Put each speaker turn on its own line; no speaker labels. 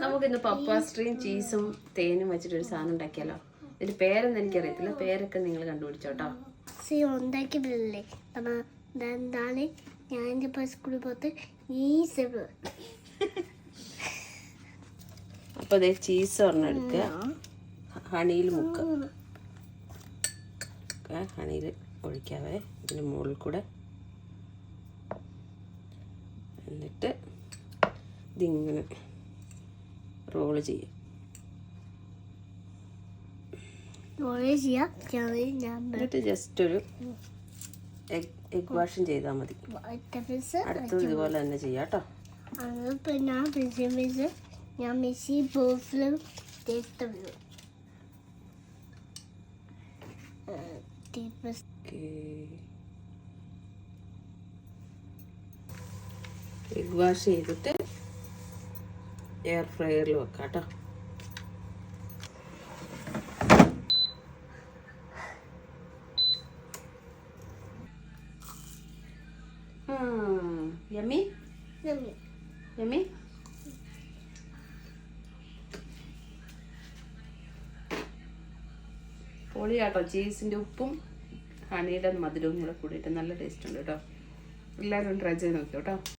നമുക്കിന്ന് പപ്പാസ്ട്രീയും ചീസും തേനും വെച്ചിട്ടൊരു സാധനം ഉണ്ടാക്കിയാലോ. ഇതിന്റെ പേരൊന്നും എനിക്കറിയത്തില്ല, പേരൊക്കെ നിങ്ങൾ കണ്ടുപിടിച്ചോട്ടോ.
ഉണ്ടാക്കിയിട്ടില്ലേ എന്താണ് ഞാൻ സ്കൂളിൽ പോയിട്ട്
അപ്പൊ അതേ ചീസ് ഒരെണ്ണം എടുക്കുക, ഹണിയിൽ മുക്കുക, ഹണിയിൽ ഒഴിക്കാവേ ഇതിന് മുകളിൽ കൂടെ. എന്നിട്ട് ഇതിങ്ങനെ റോള് ചെയ്യാം. എന്നിട്ട് ജസ്റ്റ് ഒരു എഗ് വാഷും ചെയ്താൽ മതി. അടുത്തത് ഇതുപോലെ തന്നെ ചെയ്യാം കേട്ടോ.
ഞാൻ മിസ്സി ബോഫിലും
എഗ് വാഷ് ചെയ്തിട്ട് എയർ ഫ്രയറിൽ വെക്കാം കേട്ടോ. Yummy yummy. പൊളിയാട്ടോ. ചീസിൻ്റെ ഉപ്പും ഹണിയുടെ മധുരവും കൂടെ കൂടിയിട്ട് നല്ല ടേസ്റ്റ് ഉണ്ട് കേട്ടോ. എല്ലാവരും ട്രൈ ചെയ്ത് നോക്കിയോ കേട്ടോ.